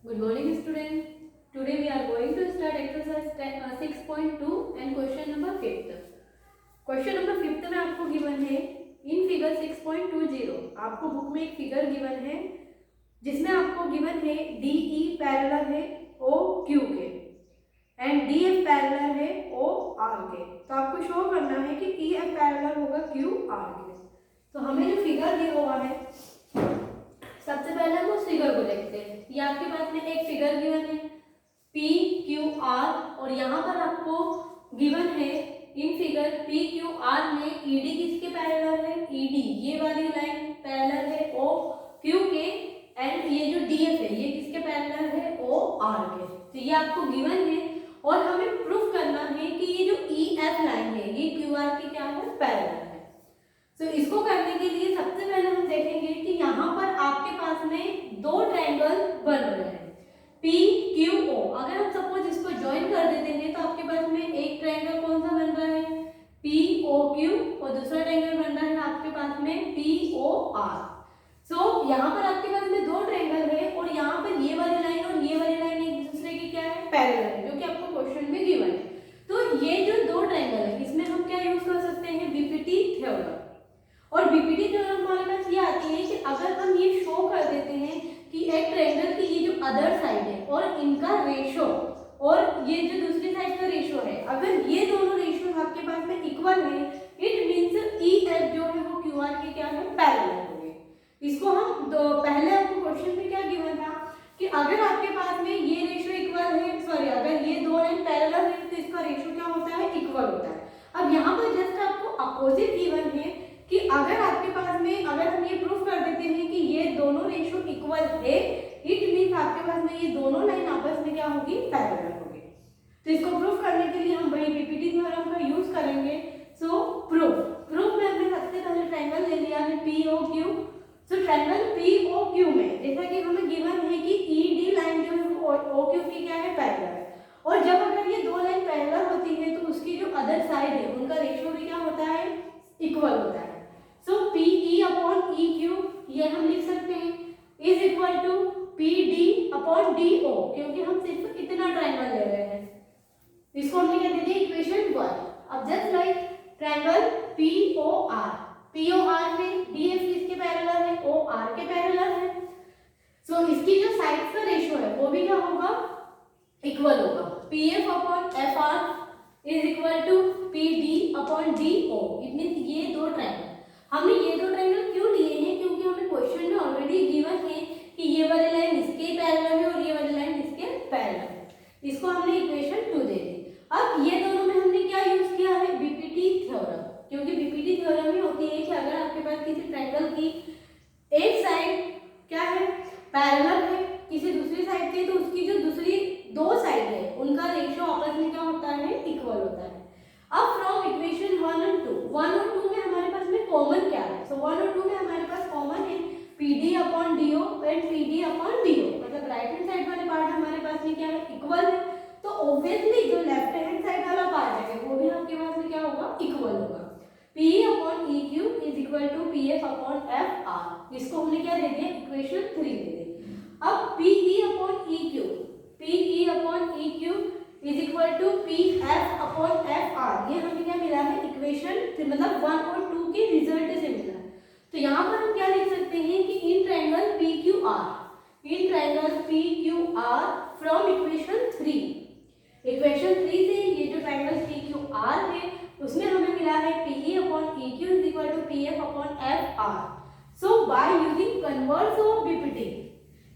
Good morning, student. Today we are going to start exercise 6.2 and question number 5th. Question number 5th में आपको given है in figure 6.20 आपको book में एक figure given है जिसमें आपको गिवन है DE पैरेलल है OQ के एंड DF पैरेलल है OR के। तो आपको शो करना है कि EF पैरेलल होगा QR के। तो हमें जो फिगर दिया हुआ है सबसे पहले हम उस फिगर को देखते हैं। ये आपके पास में एक फिगर गिवन है PQR और यहाँ पर आपको गिवन है इन फिगर PQR में ED किसके पैरेलल है, ED ये वाली लाइन पैरेलल है OQ के एंड ये जो DF है ये किसके पैरेलल है OR के। तो ये आपको गिवन है और हमें प्रूफ करना है कि ये जो EF लाइन है ये QR के क्या है, पैरेलल है। तो इसको करने के लिए सबसे पहले हम देखेंगे कि यहाँ पर आपके पास में दो ट्रायंगल बन रहे हैं PQO। अगर हम सपोज इसको ज्वाइन कर देते हैं तो आपके पास में एक ट्रायंगल कौन सा बन रहा है POQ और दूसरा ट्रायंगल बन रहा है आपके पास में POR। सो यहाँ पर आपके पास में दो ट्रायंगल है और यहाँ पर ये वाली लाइन और ये वाली लाइन एक दूसरे की क्या है, पैरेलल है, जो कि आपको क्वेश्चन में गिवन है। तो ये जो दो ट्रायंगल है इसमें हम क्या यूज कर सकते हैं, बीपीटी थ्योरम। और बीपीटी थ्योरम हमारे पास ये आती है कि अगर हम ये शो कर देते हैं कि एक ट्रायंगल की ये जो अदर साइड है और इनका रेशो और ये जो दूसरी साइड का रेशो है, अगर ये दोनों रेशो आपके पास में इक्वल है इट मींस EF जो है वो QR के क्या है, पैरेलल होंगे। इसको हम पहले आपको क्वेश्चन में क्या गिवन था कि अगर आपके पास में ये रेशो इक्वल है, सॉरी अगर ये दो लाइन पैरेलल है तो इसका रेशो क्या होता है, इक्वल होता है। अब यहाँ पर जस्ट आपको अपोजिट गिवन है कि अगर आपके पास में अगर हम ये प्रूफ कर देते हैं कि ये दोनों रेशो इक्वल है इट मींस आपके पास में ये दोनों लाइन आपस में क्या होगी, पैरेलल होगी। तो इसको प्रूफ करने के लिए हम वही बीपीटी थ्योरम का यूज करेंगे। सो प्रूफ में हमने सबसे पहले ट्रायंगल ले लिया है POQ। सो ट्रायंगल POQ में जैसा कि हमें गिवन है कि ED लाइन जो है वो OQ की क्या है, पैरेलल है। और जब अगर ये दो लाइन पैरेलल होती है तो उसकी जो अदर साइड है उनका रेशियो भी क्या होता है, इक्वल होता है। सो PE अपॉन EQ ये हम लिख सकते हैं is equal to PD upon DO, क्योंकि हम सिर्फ इतना ट्रायंगल ले रहे हैं। इसको हमने क्या दे दिया, इक्वेशन 1। अब जस्ट लाइक ट्रायंगल POR में DF किसके पैरेलल है, OR के पैरेलल है। सो इसकी जो साइड्स का रेशियो है वो भी क्या होगा, इक्वल होगा। PF upon FR is equal to PD upon DO। It means ये दो ट्रायंगल, हमने ये दो ट्रायंगल क्यों लिए हैं, क्योंकि हमें क्वेश्चन में ऑलरेडी गिवन है कि ये वाली लाइन इसके पैरेलल है और ये वाली लाइन इसके पैरेलल है। इसको हमने इक्वेशन 2 दे दी। अब ये दोनों में हमने क्या यूज किया है, बीपीटी थ्योरम, क्योंकि बीपीटी थ्योरम ही होती है कि अगर आपके पास किसी ट्रायंगल की एक साइड क्या है, पैरेलल है किसी दूसरी साइड से, तो उसकी जो दूसरी दो साइड है उनका रेशियो आपस में क्या होता है, इक्वल होता है। अब फ्रॉम इक्वेशन 1 और 2 में हमारे पास में कॉमन क्या है, सो 1 और 2 में हमारे पास कॉमन है PD upon DO and PD upon DO, मतलब राइट हैंड साइड वाले पार्ट हमारे पास में क्या है, इक्वल है। तो ऑब्वियसली जो लेफ्ट हैंड साइड वाला पार्ट है वो भी आपके पास में क्या होगा, इक्वल होगा। PE upon EQ is equal to PF upon FR। इसको हमने क्या दे दिया, इक्वेशन 3 दे दी। अब PE upon EQ is equal to PF upon FR, ये हमें क्या मिला है, इक्वेशन मतलब 1 और 2 के रिजल्ट से मिला। तो यहाँ पर हम क्या लिख सकते हैं कि in triangle PQR from equation 3 से ये जो ट्रायंगल PQR है उसमें हमें मिला है PE upon EQ is equal to PF upon FR। So by using converse of BPT,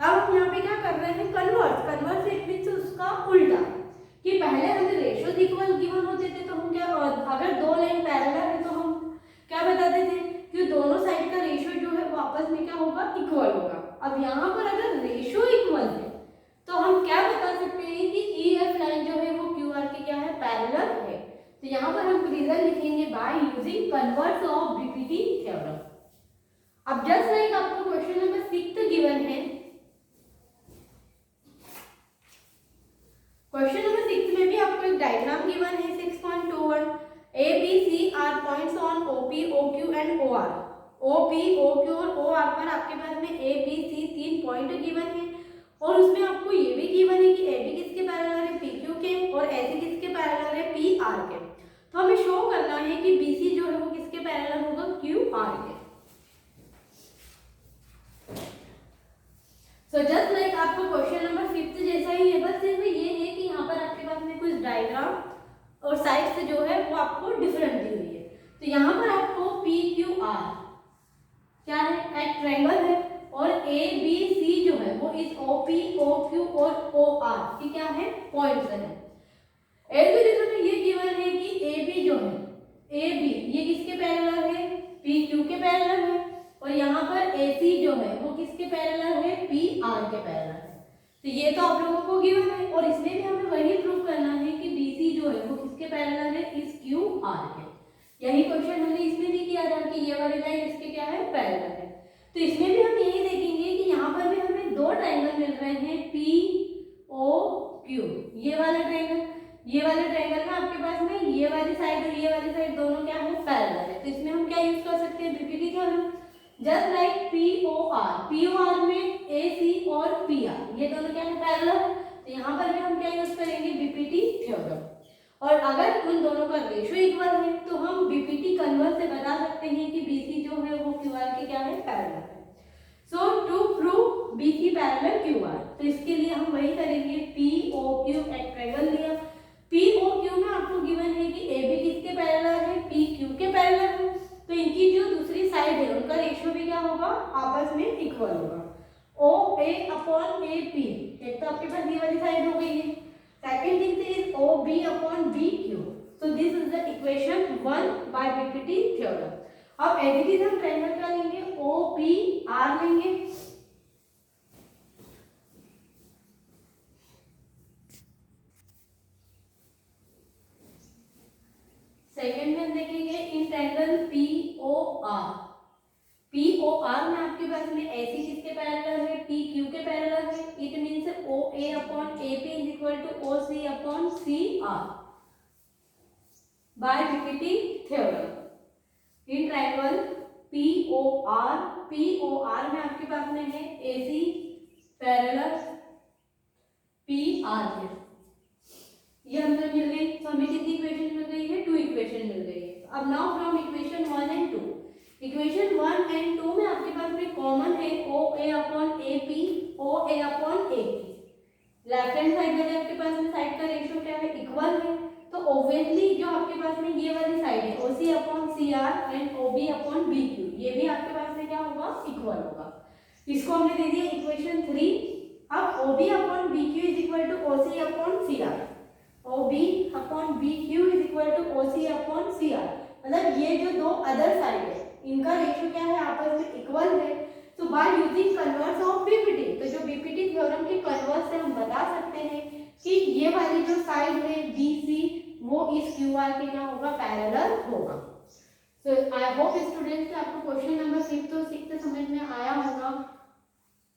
अब हम यहाँ पे क्या कर रहे हैं, कन्वर्स इट मींस उसका उल्टा, कि पहले हमें रेशियोज इक्वल गिवन होते थे तो हम क्या, अगर दो लाइन पैरेलल है तो हम क्या बताते थे कि दोनों साइड का रेशियो जो है वो आपस में क्या होगा, इक्वल होगा। अब यहाँ पर अगर रेशियो इक्वल है तो हम क्या बता सकते हैं कि EF लाइन जो है वो QR के क्या है, पैरेलल है। तो यहाँ पर हम रीजन लिखेंगे bye using converse of BPT theorem. अब जस्ट लाइक आपको क्वेश्चन नंबर 6 गिवन है, क्वेश्चन नंबर 6 में भी आपको एक डायग्राम गिवन है 6.21। ABC are points on OP, OQ and OR। OP, OQ और OR पर आपके पास में ABC 3 पॉइंट गिवन है और उसमें आपको ये भी गिवन है कि ए बी किसके पैरेलल है, पी क्यू के, और ए सी किसके पैरेलल है, पी आर के। तो हमें शो करना है कि बी सी जो है वो किसके पैरेलल होगा, क्यू आर के। सो जस्ट लाइक आपको क्वेश्चन नंबर 5 जैसा ही है, बस सिर्फ ये है कि यहाँ पर आपके पास में कुछ डायग्राम और साइड से जो है वो आपको डिफरेंट दी हुई है। तो यहाँ पर आपको पी क्यू आर क्या है, एक ट्रायंगल है, और ए बी सी जो है वो इस ओ पी ओ क्यू और ओ आर की क्या है, पॉइंट्स है। एल्गोरिथम में ये गिवन है कि ए बी जो है, ए बी ये किसके पैरेलल है, पी क्यू के पैरेलल है, और यहाँ पर ए सी जो है वो किसके पैरेलल है, पी आर के पैरेलल है। तो ये तो आप लोगों को गिवन है, और इसमें भी हमें वही प्रूव करना है कि बी सी जो है वो किसके पैरेलल है, इस क्यू आर के। यही क्वेश्चन हमने इसमें भी किया था कि ये वाली लाइन इसके क्या है, पैरेलल है। तो इसमें भी हम यही देखेंगे कि यहाँ पर भी हमें दो ट्रायंगल मिल रहे हैं, पी ओ क्यू, ये वाला ट्रायंगल, ये वाले ट्रायंगल में आपके पास में ये वाली साइड और ये वाली साइड दोनों क्या है, पैरेलल है। तो इसमें हम क्या यूज कर सकते हैं, BPT theorem. Just like P O R में ए सी और पी आर ये दोनों क्या है, पैरेलल। तो यहाँ पर भी हम क्या यूज करेंगे, बीपीटी थ्योरम। और अगर उन दोनों का रेशियो इक्वल है तो हम बीपीटी कन्वर्स से बता सकते हैं कि बीसी जो है वो क्यू आर के क्या है, पैरेलल है। So to prove BC parallel Q R, तो इसके लिए हम वही करेंगे, पी ओ क्यू एक ट्रायंगल लिया, पी ओ क्यू में आपको गिवन है कि ए बी किसके पैरेलल है, पी क्यू के पैरेलल है। तो इनकी जो दूसरी साइड है उनका रेशियो भी क्या होगा, आपस में इक्वल होगा। ओ ए अपॉन ए पी, एक तो आपके पास ये वाली साइड हो गई है। Second thing is O B upon B Q. So this is the equation 1 by BPT theorem. अब एज इट इज हम ट्रायंगल क्या लेंगे, ओ पी आर लेंगे। सेकेंड में हम देखेंगे in triangle P O R. P O R में आपके पास में ऐसी किसके पैरेलल है, पी क्यू के पैरेलल है। It means O A upon A P is equal to O C upon C R by BPT theorem. In triangle P O R में आपके पास में है A C parallel P R है, ये हमें मिल गई। तो हमें कितनी इक्वेशन मिल गई है, 2 इक्वेशन मिल गई है। अब now from equation 1 and 2, equation 1 and 2 में आपके पास में कॉमन है O A upon A P, O A upon A P. Left hand side में आपके पास में साइड का रेशियो क्या है, इक्वल है। तो ऑब्वियसली जो आपके पास में ये वाली साइड है O C upon C R and O B upon B Q, ये भी आपके पास में क्या होगा, इक्वल होगा। इसको हमने दे दिया इक्वेशन 3। अब O B upon B Q is equal to O C upon C R, O B upon B Q is equal to O C upon C R. मतलब ये जो दो अदर साइड है इनका रेशियो क्या है, आपस में इक्वल है। तो bye using converse of BPT, तो जो बीपीटी थ्योरम के कन्वर्स से हम बता सकते हैं कि ये वाली जो साइड है बी सी वो इस क्यू आर के क्या होगा, पैरेलल होगा। सो आई होप स्टूडेंट्स कि आपको क्वेश्चन नंबर 5 तो 6 समझ में आया होगा।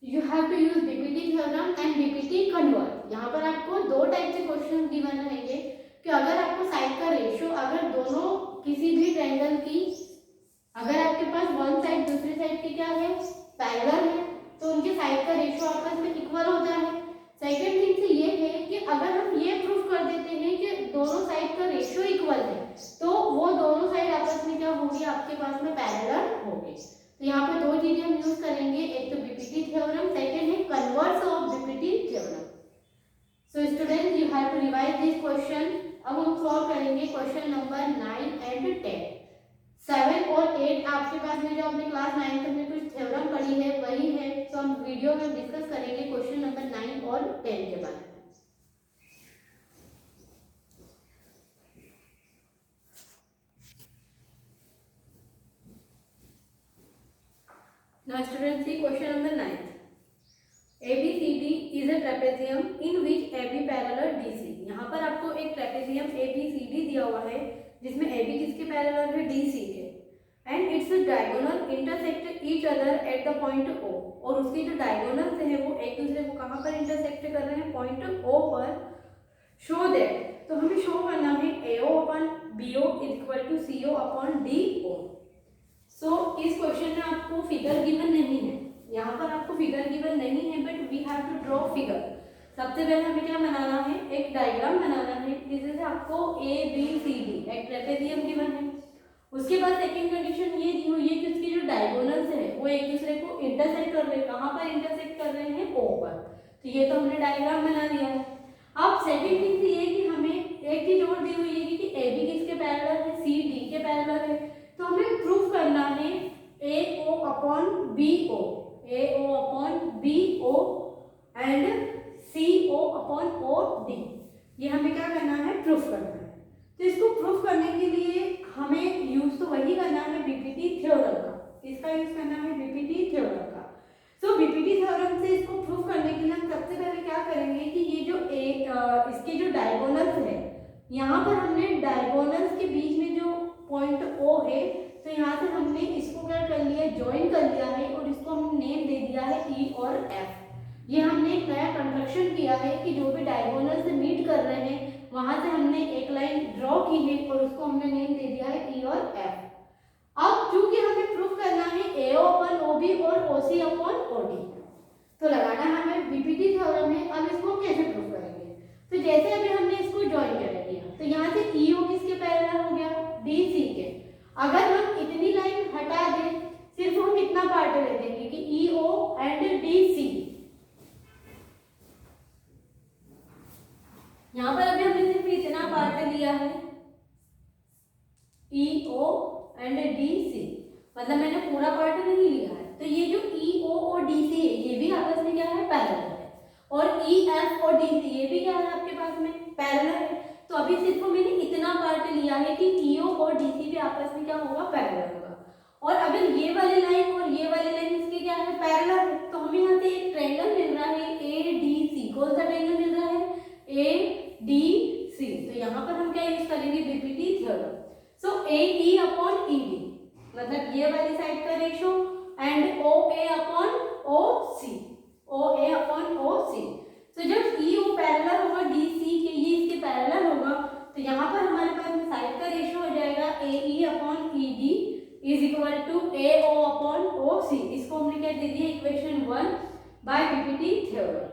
You have to use BPT theorem and BPT convert। यहाँ पर आपको दो टाइप के क्वेश्चन गिवन रहेंगे कि अगर आपको साइड का रेशियो, अगर दोनों किसी भी ट्रायंगल की अगर आपके पास वन साइड दूसरी साइड की क्या है, पैरेलल है, तो उनके साइड का रेशियो आपस में इक्वल होता है। सेकंड थिंग से ये है कि अगर हम ये प्रूफ कर देते हैं कि दोनों साइड का रेशियो इक्वल है, तो वो दोनों साइड आपस में क्या होगी, आपके पास में पैरेलल होगी। तो यहाँ पे दो चीजें हम यूज करेंगे, एक तो बीपीटी थ्योरम, सेकंड है converse of BPT theorem. So students you have to revise this question. अब हम सॉल्व करेंगे क्वेश्चन नंबर 9 एंड 10। 7 और 8 आपके पास में जो आपने क्लास 9 में कुछ थ्योरम पढ़ी है वही है। तो हम वीडियो में डिस्कस करेंगे क्वेश्चन नंबर 9 और 10 के बारे में। Now students see question number 9. ABCD is a trapezium in which AB parallel DC। यहाँ पर आपको एक ट्रेपेजियम ABCD दिया हुआ है जिसमें AB किसके पैरेलल है, DC के, and its diagonal intersect each other at the point O। और उसकी जो डायगोनल्स है वो एक दूसरे को कहाँ पर इंटरसेक्ट कर रहे हैं, पॉइंट O पर। शो दैट, तो हमें शो करना है AO upon BO is equal to CO upon DO। So इस क्वेश्चन में आपको फिगर गिवन नहीं है, यहाँ पर आपको फिगर गिवन नहीं है, but we have to draw figure. सबसे पहले हमें क्या बनाना है, एक डायग्राम बनाना है जिससे आपको ए बी सी डी एक ट्रेपेजियम गिवन है। उसके बाद सेकंड कंडीशन ये दी हुई है कि उसकी जो डायगोनल्स है वो एक दूसरे को इंटरसेक्ट कर रहे हैं। कहाँ पर इंटरसेक्ट कर रहे हैं, ओ पर। तो ये तो हमने डायग्राम बना दिया है। अब सेकंड थिंग ये कि हमें एक चीज और दी हुई है कि ए बी किसके पैरेलल है, सी डी के पैरेलल है। तो हमें प्रूफ करना है A O upon B O, A O upon B O and C O upon O D. ये हमें क्या करना है, प्रूफ करना है। तो इसको प्रूफ करने के लिए हमें यूज तो वही करना है बीपीटी थ्योरम का। इसका यूज करना है बीपीटी थ्योरम का। सो बीपीटी थ्योरम से इसको प्रूफ करने के लिए हम सबसे पहले क्या करेंगे कि ये जो इसके जो डायगोनल्स है, यहाँ पर हमने डायगोनल्स के बीच में जो पॉइंट ओ है, तो यहाँ से हमने इसको क्या कर लिया, ज्वाइन कर लिया है और इसको हम नेम दे दिया है ई और एफ। ये हमने एक नया कंस्ट्रक्शन किया है कि जो भी डायगोनल से मीट कर रहे हैं वहां से हमने एक लाइन ड्रॉ की है और उसको हमने नेम दे दिया है ई और एफ। अब चूंकि हमें प्रूफ करना है A O upon O B और ओ सी अपन ओ डी, तो लगाना हमें बीपीटी थ्योरम है। अब इसको कैसे प्रूफ करेंगे, तो जैसे अभी हमने इसको ज्वाइन कर दिया तो यहाँ से ई ओ किसके पैरेलल हो गया, डी सी के। अगर हम इतनी लाइन हटा दें, सिर्फ हम इतना पार्ट ले देंगे कि ई ओ एंड डी सी। यहाँ पर अभी हमने सिर्फ इतना पार्ट लिया है ई ओ एंड डी सी, मतलब मैंने पूरा पार्ट नहीं लिया है। तो ये जो ई ओ और डी सी है ये भी आपस में क्या है, पैरेलल है। और ई एफ और डी सी ये भी क्या है आपके पास में, पैरेलल है। तो अभी सिर्फ मैंने इतना पार्ट लिया है कि ई ओ और डी सी भी आपस में क्या होगा, पैरेलल होगा। और अगर ये वाली लाइन और ये वाली लाइन इसके क्या है, पैरेलल है, तो हमें यहाँ से एक ट्रायंगल मिल रहा है ए डी सी। कौन सा ट्रायंगल मिल रहा है, ए डी सी। तो यहाँ पर हम क्या यूज करेंगे, BPT theorem. So A E upon E D, मतलब ये वाली साइड का ratio, and O A upon O C, O A upon O C. तो जब ई ओ पैरेलल होगा डी सी के, ये इसके पैरेलल होगा, तो यहाँ पर हमारे पास में साइड का रेशो हो जाएगा A E upon E D is equal to A O upon O C. इसको हमने क्या दे दिया, इक्वेशन 1 बाय बीपीटी थ्योरम।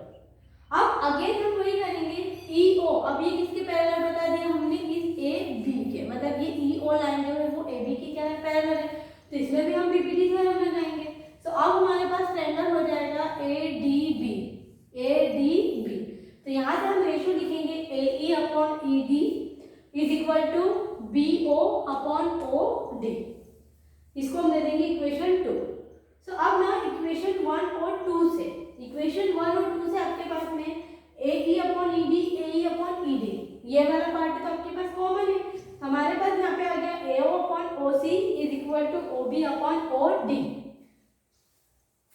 अब अगेन हम वही करेंगे ई ओ। अब ये किसके पैरेलल बता दिया हमने, इस ए बी के, मतलब ये ई ओ लाइन जो है वो ए बी की क्या है, पैरेलल है। तो इसमें भी हम बीपीटी थ्योरम लगाएंगे। तो अब हमारे पास ट्रायंगल हो जाएगा A D B, A D B. तो यहाँ से हम रेशो लिखेंगे A E upon E D is equal to B O upon O D. इसको हम दे देंगे इक्वेशन 2। सो अब ना इक्वेशन 1 और 2 से, इक्वेशन 1 और 2 से आपके पास में ए ई अपॉन ई डी, ए ई अपॉन ई डी, ये वाला पार्ट तो आपके पास कॉमन है। हमारे पास यहाँ पे आ गया A O upon O C is equal to O B upon O D.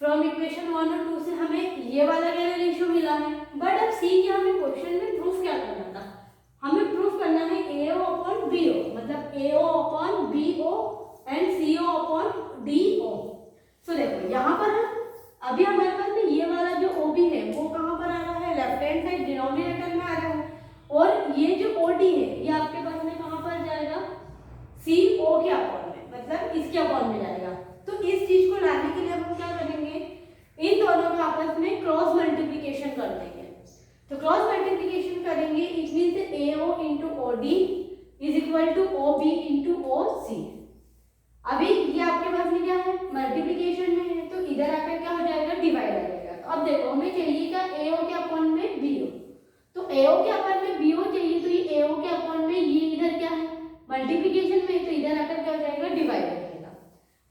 From equation 1 और 2 से हमें ये वाला क्या रेशियो मिला है। बट अब सी के हमें क्वेश्चन में प्रूफ क्या करना था, हमें प्रूफ करना है A O upon B O, मतलब A O upon B O and C O upon D O. So देखो यहाँ पर अभी हमारे पास में ये वाला जो ओ बी है वो कहाँ पर आ रहा है, लेफ्ट हैंड साइड डिनोमिनेटर में आ रहा है। और ये जो ओ डी है ये आपके पास में कहाँ पर जाएगा, सी ओ के अपॉन में, मतलब इसके अपॉन में जाएगा। तो इस चीज को लाने के लिए हम क्या करेंगे, इन दोनों का आपस में क्रॉस मल्टीप्लिकेशन कर देंगे। तो क्रॉस मल्टीप्लिकेशन करेंगे, it means A O into O D is equal to O B into O C. अभी ये आपके पास में क्या है, मल्टीप्लिकेशन में है, तो इधर आकर क्या हो जाएगा, डिवाइड हो जाएगा। तो अब देखो हमें चाहिए क्या, ए ओ के अपॉन में बी ओ। तो ए ओ के अपॉन में बी ओ चाहिए, तो ये ए ओ के अपॉन में ये इधर क्या है, मल्टीप्लिकेशन में, तो इधर आकर क्या हो जाएगा, डिवाइड हो जाएगा।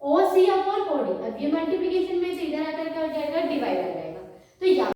ओ सी अपॉन ओ डी, अब ये मल्टीप्लिकेशन में, तो इधर आकर क्या हो जाएगा, डिवाइड हो जाएगा। तो